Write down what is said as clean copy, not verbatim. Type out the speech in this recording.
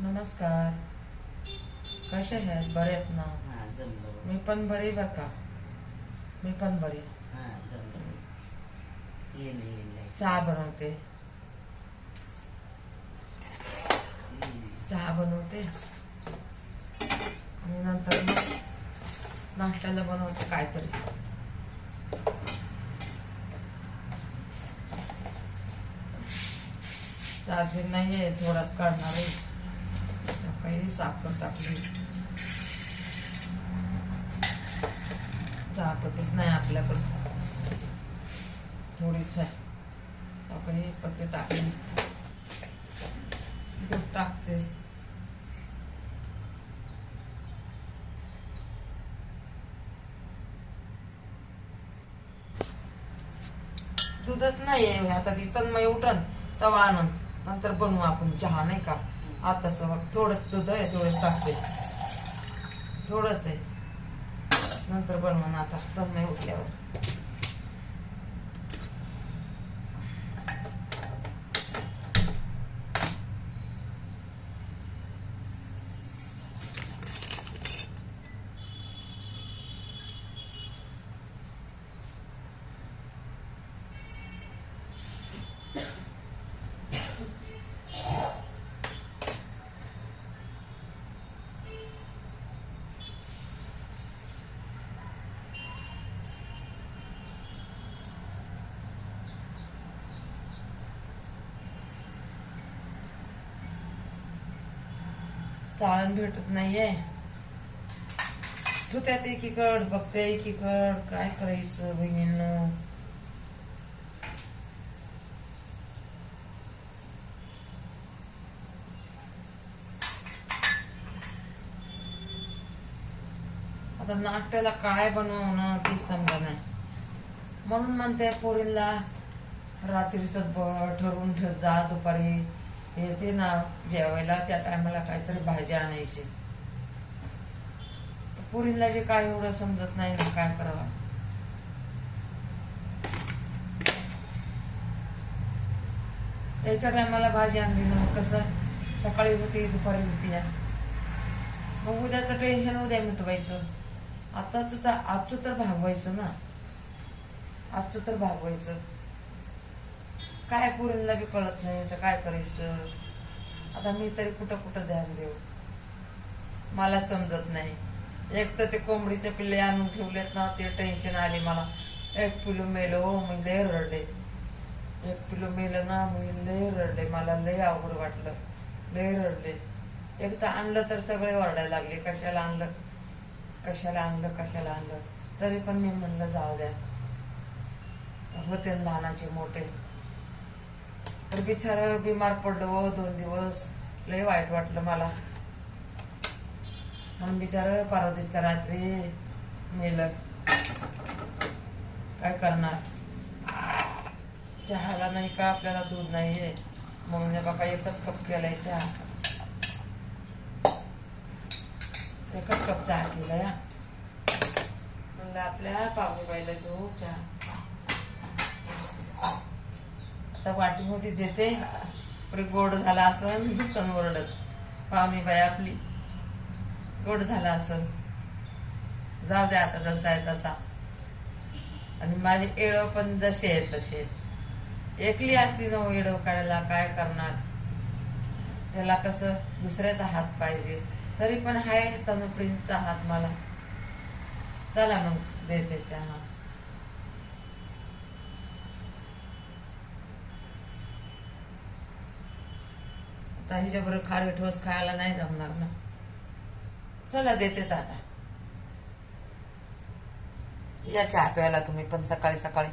नमस्कार. कसे आहेत? बरे आहेत ना? हा जमलं. मी पण बरी बर का. मी पण बरी. हा जमलं. येईल चहा बनवते. चहा बनवते आणि नंतर मग नाश्त्याला बनवते काहीतरी. चार्जिंग नाही आहे, थोडाच काढणार आहे. काही साखर टाकली. चहापत्तीच नाही आपल्याकडे, थोडीच आहे. काही पत्ती टाकली, दूध टाकते. दूधच नाही आहे आता. तिथं मग उठन तवा आणून नंतर बनवू आपण चहा, नाही का? आता थोडंच दूध आहे, थोडंच टाकते. थोडंच आहे, नंतर बनवून आता दम नाही उठल्यावर. चाळण भेटत नाहीये. तू त्यात एकीकड बघते, एकीकड काय करायचं बहिणींनो. आता नाश्त्याला काय बनवणं ते समजा नाही. म्हणून म्हणते पोरीला रात्रीच ठरवून ठेव जा, दुपारी येते ना जेवायला त्या टायमाला काहीतरी भाजी आणायची. पोरीला बी काय एवढं समजत नाही ना, काय करावं. याच्या टायमाला भाजी आणली ना, कसं सकाळी होती दुपारी होती. मग उद्याचं टेन्शन उद्या मिटवायचं. आजचं तर भागवायचं ना, आजचं तर भागवायचं. काय पोरींना बी कळत नाही तर काय करायचं. आता मी तरी कुठं कुठं ध्यान देऊ, मला समजत नाही. एक तर ते कोंबडीचे पिल्ले आणून ठेवलेत ना, ते टेन्शन आले मला. एक पिलू मेलो, मी लय रडले. एक पिलू मेलं ना, मी लय रडले. मला लय अवघड वाटलं, लय रडले. एक तर आणलं तर सगळे ओरडायला लागले, कशाला आणलं, कशाला आणलं, कशाला आणलं. तरी पण मी म्हणलं जाऊ द्या, होते लहानाचे मोठे. तर बिचारा बिमार पडलो 2 दिवस, लय वाईट वाटलं मला. म्हणून बिचारा परवाच्या रात्री मेलं. काय करणार, चहाला नाही का आपल्याला दूध नाहीये म्हणून बाबा एकच कप केलाय चहा. एकच कप चहा केलाय. म्हणलं आपल्या पाहुणेबाईला घेऊ चहा. आता वाटीमध्ये देते. पुढे गोड झाला असं दुसन ओरडत, पाहुणेबाई आपली गोड झाला असं. जाऊ द्या आता, जसा आहे तसा. आणि माझे एडो पण जसे आहेत तसे. एकली असती ना एडो काढायला, काय करणार. त्याला कसं दुसऱ्याचा हात पाहिजे. तरी पण हाय तनुप्रिंसचा हात मला. चला मग देते चहा. आता हिच्याबरोबर खारे ठोस खायला नाही जमणार ना. चला देतेच आता. या चहा प्यायला तुम्ही पण सकाळी सकाळी.